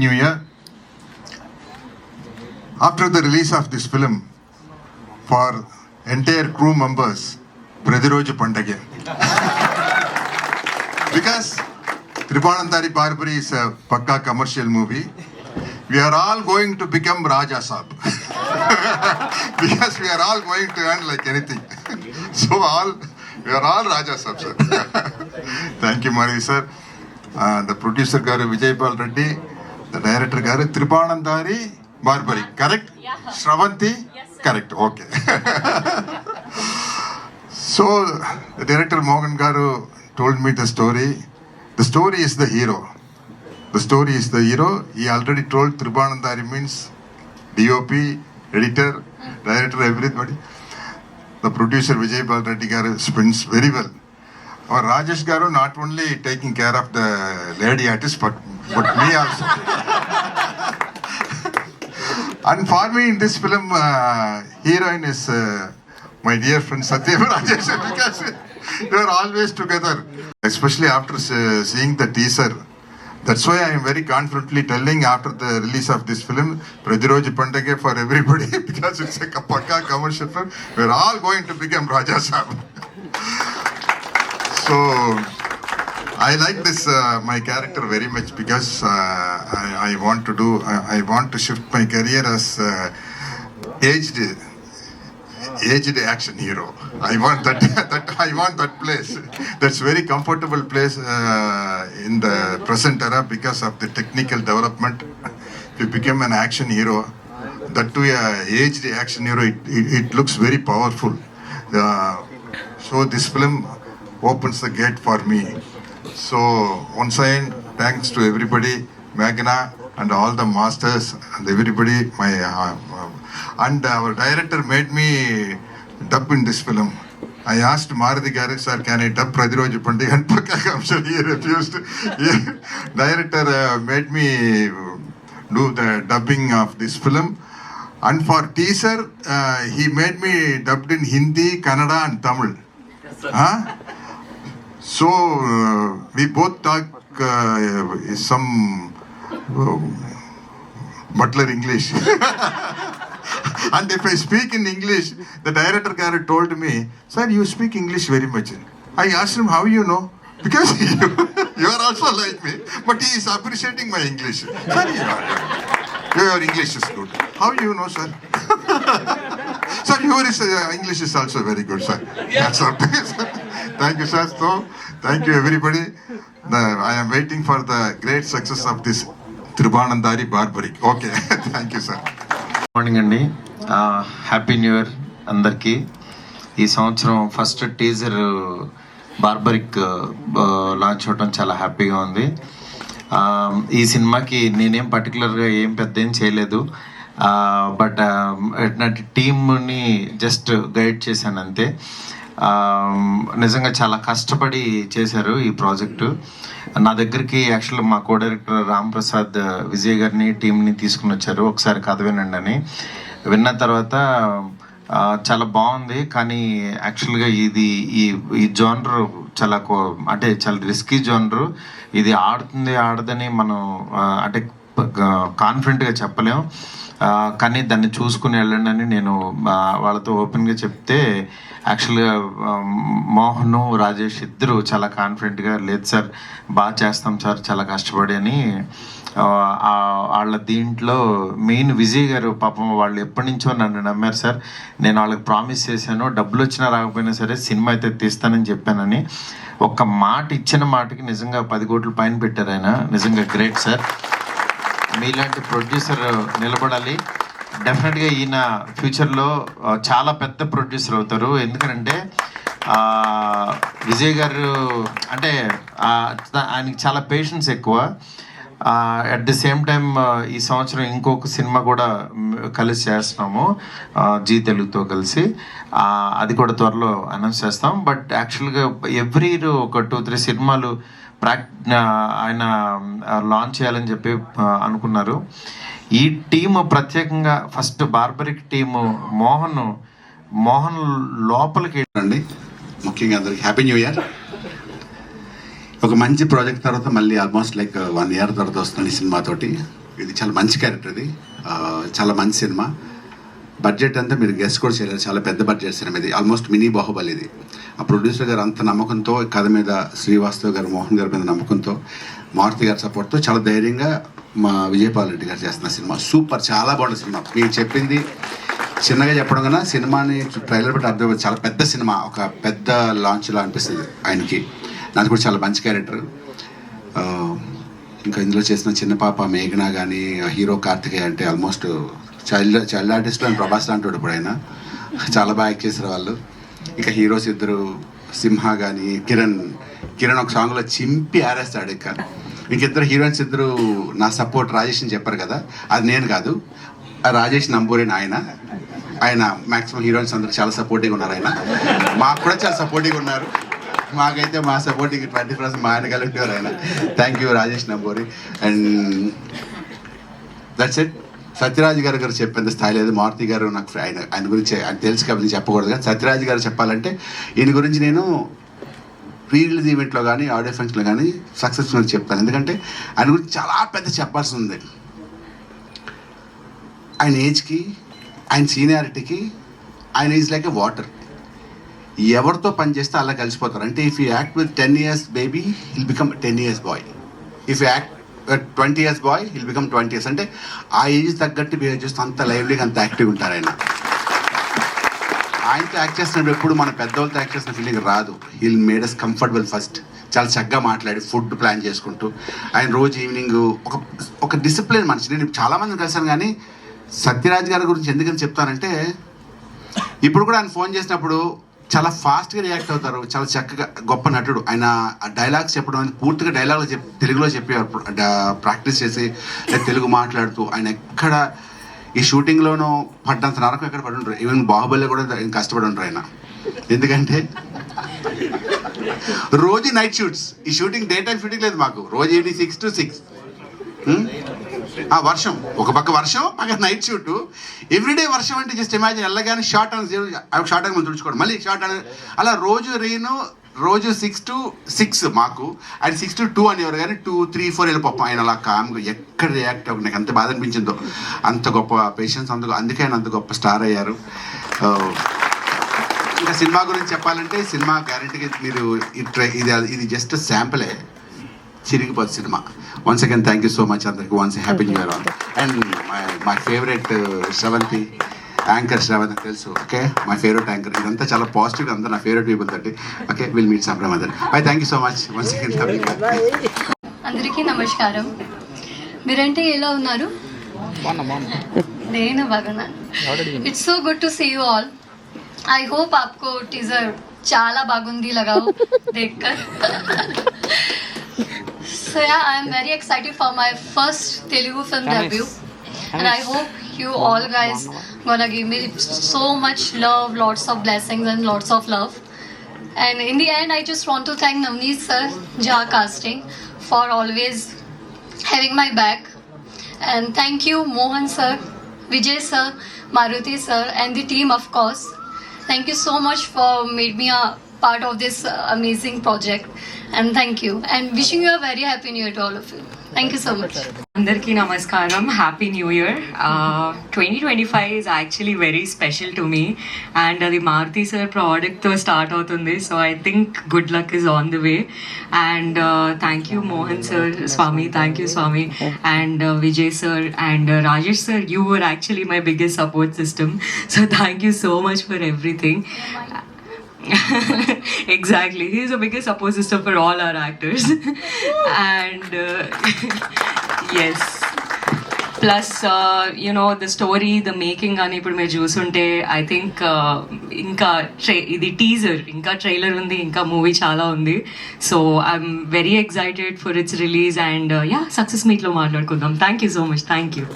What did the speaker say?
New Year. After the release of this film, for entire crew members, Pradiroju Pandage. Because Tribanandari Barbary is a pakka commercial movie, we are all going to become Raja Saab. Because we are all going to earn like anything. So we are all Raja Saab, sir. Thank you, Mari, sir. The producer Garu Vijaypal Reddy, the director Garu Tribanandari Barbary, correct? Yeah. Shravanti? Yes, sir. Correct, okay. So, the director Mohan Garu told me the story. The story is the hero. The story is the hero. He already told Tribanandari means DOP, editor, director, everybody. The producer Vijay Balreddy Garu spins very well. Our Rajesh Garu not only taking care of the lady artist, but me also. And for me in this film, heroine is my dear friend Satyam Rajesh, because they are always together. Especially after seeing the teaser. That's why I am very confidently telling after the release of this film, Pradiroju Pandage for everybody, because it's a pakka commercial film. We're all going to become Raja Saab. So, I like this, my character very much, because I want to shift my career as aged action hero. I want that place. That's very comfortable place in the present era because of the technical development. If you become an action hero, that too a aged action hero, it looks very powerful. So this film opens the gate for me. So once again, thanks to everybody, Meghna and all the masters and everybody. And our director made me dub in this film. I asked Maruti Garu, sir, can I dub Pradiroju Pandage? And he refused. Director made me do the dubbing of this film. And for teaser, he made me dubbed in Hindi, Kannada and Tamil. So we both talk some butler English. And if I speak in English, the director Garu told me, sir, you speak English very much. I asked him, how you know? Because you are also like me, but he is appreciating my English. Sir, your English is good. How you know, sir? Sir, your English is also very good, sir. That's okay, sir. Thank you, sir. So, thank you, everybody. I am waiting for the great success of this Tribanandari Barbary. Okay, thank you, sir. Morning అండి, happy new year అందరికీ. ఈ సంవత్సరం first teaser barbaric launch అవ్వడం చాలా హ్యాపీగా ఉంది. ఈ సినిమాకి నేనేం పర్టికులర్గా ఏం పెద్ద ఏం చేయలేదు, బట్ ఇట్లాంటి టీమ్ని జస్ట్ గైడ్ చేశాను అంతే. నిజంగా చాలా కష్టపడి చేశారు ఈ ప్రాజెక్టు. నా దగ్గరికి యాక్చువల్గా మా కో డైరెక్టర్ రామ్ ప్రసాద్ విజయ్ గారిని టీంని తీసుకుని వచ్చారు, ఒకసారి కథ వినండి అని. విన్న తర్వాత చాలా బాగుంది, కానీ యాక్చువల్గా ఈ జోనర్ చాలా చాలా రిస్కీ జోనరు. ఇది ఆడదని మనం అంటే కాన్ఫిడెంట్గా చెప్పలేం, కానీ దాన్ని చూసుకుని వెళ్ళండి అని నేను వాళ్ళతో ఓపెన్గా చెప్తే యాక్చువల్గా మోహన్ రాజేష్ ఇద్దరు చాలా కాన్ఫిడెంట్గా, లేదు సార్ బాగా చేస్తాం సార్ చాలా కష్టపడి అని. వాళ్ళ దీంట్లో మెయిన్ విజయ్ గారు పాపం వాళ్ళు ఎప్పటి నుంచో నన్ను నమ్మారు సార్. నేను వాళ్ళకి ప్రామిస్ చేశాను, డబ్బులు వచ్చినా రాకపోయినా సరే సినిమా అయితే తీస్తానని చెప్పానని. ఒక్క మాట ఇచ్చిన మాటకి నిజంగా 10 కోట్ల పైన పెట్టారు ఆయన. నిజంగా గ్రేట్ సార్. మీలాంటి ప్రొడ్యూసర్ నిలబడాలి. డెఫినెట్గా ఈయన ఫ్యూచర్లో చాలా పెద్ద ప్రొడ్యూసర్ అవుతారు. ఎందుకంటే విజయ్ గారు అంటే ఆయనకి చాలా పేషెన్స్ ఎక్కువ. అట్ ది సేమ్ టైం ఈ సంవత్సరం ఇంకొక సినిమా కూడా కలిసి చేస్తున్నాము జీ తెలుగుతో కలిసి. అది కూడా త్వరలో అనౌన్స్ చేస్తాం. బట్ యాక్చువల్గా ఎవ్రీ ఇయర్ ఒక 2-3 సినిమాలు ఆయన లాంచ్ చేయాలని చెప్పి అనుకున్నారు. ఈ టీము ప్రత్యేకంగా ఫస్ట్ బార్బరిక్ టీము మోహన్ లోపలికి అండి. ముఖ్యంగా అందరికి హ్యాపీ న్యూ ఇయర్. ఒక మంచి ప్రాజెక్ట్ తర్వాత మళ్ళీ ఆల్మోస్ట్ లైక్ 1 year తర్వాత వస్తుంది ఈ సినిమాతోటి. ఇది చాలా మంచి క్యారెక్టర్, ఇది చాలా మంచి సినిమా. బడ్జెట్ అంతా మీరు గెస్ట్ కూడా చేయలేరు, చాలా పెద్ద బడ్జెట్ సినిమా ఇది, ఆల్మోస్ట్ మినీ బాహుబలి ఇది. ఆ ప్రొడ్యూసర్ గారు అంత నమ్మకంతో, కథ మీద శ్రీవాస్తవ్ గారు, మోహన్ గారి మీద నమ్మకంతో, మారుతి గారి సపోర్ట్తో చాలా ధైర్యంగా మా విజయపాల్ రెడ్డి గారు చేస్తున్న సినిమా సూపర్, చాలా బాగుంది సినిమా. మీరు చెప్పింది చిన్నగా చెప్పడం కన్నా సినిమాని ట్రైలర్ బట్టి అర్థం, చాలా పెద్ద సినిమా, ఒక పెద్ద లాంచ్లా అనిపిస్తుంది ఆయనకి. నాది కూడా చాలా మంచి క్యారెక్టర్. ఇంకా ఇందులో చేసిన చిన్న పాప మేఘన కానీ, హీరో కార్తికేయ అంటే ఆల్మోస్ట్ చైల్డ్ ఆర్టిస్ట్ అని ప్రభాస్ లాంటి వాడు ఇప్పుడు ఆయన, చాలా బాగా యాక్ట్ చేశారు వాళ్ళు. ఇంకా హీరోస్ ఇద్దరు సింహ కానీ, కిరణ్ ఒక సాంగ్లో చింపి ఆరేస్తాడు. ఇంకిద్దరు హీరోయిన్స్ ఇద్దరు నా సపోర్ట్ రాజేష్ అని చెప్పారు కదా, అది నేను కాదు, రాజేష్ నంబూరిని ఆయన మ్యాక్సిమం హీరోయిన్స్ అందరూ చాలా సపోర్టివ్గా ఉన్నారు. ఆయన మాకు కూడా చాలా సపోర్టివ్గా ఉన్నారు. మాకైతే మా సపోర్టింగ్ 20% మా ఆయన కలిపేవారు ఆయన. Thank you Rajesh Namburi. And that's it. Sathyaraj గారు చెప్పేంత స్థాయి లేదు. మారుతి గారు నాకు ఆయన గురించి ఆయన తెలుసు కాబట్టి చెప్పకూడదు, కానీ సత్యరాజ్ గారు చెప్పాలంటే ఈయన గురించి నేను ప్రీ రిలీజ్ ఈవెంట్లో కానీ, ఆడియో ఫంక్షన్లో కానీ సక్సెస్ఫుల్ చెప్తాను. ఎందుకంటే ఆయన గురించి చాలా పెద్ద చెప్పాల్సి ఉంది. ఆయన ఏజ్కి, ఆయన సీనియారిటీకి, ఆయన ఈజ్ లైక్ ఎ వాటర్. ఎవరితో పని చేస్తే అలా కలిసిపోతారు. అంటే if you act with 10 years baby, he'll become 10 years boy. If you act 20 years boy, he'll become 20 years. అంటే ఆ ఏజ్ తగ్గట్టు బిహేవ్ చేస్తూ అంత లైవ్లీగా, అంత యాక్టివ్గా ఉంటారు ఆయన. ఆయనతో యాక్ట్ చేస్తున్నప్పుడు ఎప్పుడు మన పెద్దవాళ్ళతో యాక్ట్ చేసిన ఫీలింగ్ రాదు. He'll made us comfortable first. చాలా చక్కగా మాట్లాడి ఫుడ్ ప్లాన్ చేసుకుంటూ, ఆయన రోజు ఈవినింగ్ ఒక డిసిప్లిన్ మనిషి. నేను చాలామందిని కలిసాను, కానీ సత్యరాజ్ గారి గురించి ఎందుకని చెప్తానంటే, ఇప్పుడు కూడా ఆయన ఫోన్ చేసినప్పుడు చాలా ఫాస్ట్గా రియాక్ట్ అవుతారు, చాలా చక్కగా, గొప్ప నటుడు. ఆయన డైలాగ్స్ చెప్పడం పూర్తిగా డైలాగులు తెలుగులో చెప్పేవారు, ప్రాక్టీస్ చేసి తెలుగు మాట్లాడుతూ. ఆయన ఎక్కడ ఈ షూటింగ్లోనూ పడ్డంత నరకం ఎక్కడ పడి ఉంటారు. ఈవెన్ బాహుబలిలో కూడా కష్టపడి ఉంటారు ఆయన. ఎందుకంటే రోజు నైట్ షూట్స్, ఈ షూటింగ్ డే టైం షూటింగ్ లేదు మాకు, రోజు ఈవినింగ్ 6 to 6. వర్షం, ఒక పక్క వర్షం, పక్క నైట్ షూట్. ఎవ్రీడే వర్షం అంటే జస్ట్ ఇమాజిన్, వెళ్ళగానే షార్ట్ అని ముందు తుడుచుకోవడం, మళ్ళీ షార్ట్ అని, అలా రోజు 6 to 6 మాకు. ఆయన 6 to 2 అనేవారు, కానీ 2, 3, 4 వెళ్ళిపోతాం. ఆయన అలా కామ్గా ఎక్కడ రియాక్ట్ అవ్వదు. నాకు అంత బాధ అనిపించిందో, అంత గొప్ప పేషెన్స్, అందుకే ఆయన అంత గొప్ప స్టార్ అయ్యారు. ఇంకా సినిమా గురించి చెప్పాలంటే, సినిమా గ్యారెంటీగా మీరు ఇది జస్ట్ శాంపులే, చిరిగిపోతుంది cinema. Once again thank you so much అందరికి. Once happy new year. And my favourite Sravanthi, anchor Sravanthi తెలుసు, ఓకే, మై ఫేవరెట్ యాంకర్. ఇదంతా చాలా పాజిటివ్, అంతా నా ఫేవరెట్ పీపుల్ తోటి. Okay, will meet some other. Bye, thank you so much once again. అందరికీ నమస్కారం. మీరంటే ఎలా ఉన్నారు? నేను బాగున్నాను. It's so good to see you all. I hope आपको टीजर చాలా బాగుంది लगाओ देखकर. So yeah, I am very excited for my first Telugu film debut, and I hope you all guys gonna give me so much love, lots of blessings and lots of love. And in the end, I just want to thank Navneet sir, Jha Casting, for always having my back. And thank you Mohan sir, Vijay sir, Maruti sir, and the team of course. Thank you so much for made me a part of this amazing project, and thank you, and wishing you a very happy new year to all of you. Thank you so much. అందరికీ నమస్కారం, happy new year. 2025 is actually very special to me, and అది Maruti sir ప్రోడక్ట్తో start అవుతుంది. So I think good luck is on the way. And thank you Mohan sir, Swami, thank you Swami, and Vijay sir and Rajesh sir. You were actually my biggest support system. So thank you so much for everything. Exactly, he is the biggest support system for all our actors. And yes, plus the story, the making ani ippudu meer chusunte I think inka idi teaser, inka trailer undi, inka movie chala undi. So I'm very excited for its release, and success meet lo maatladukundam. Thank you so much. Thank you.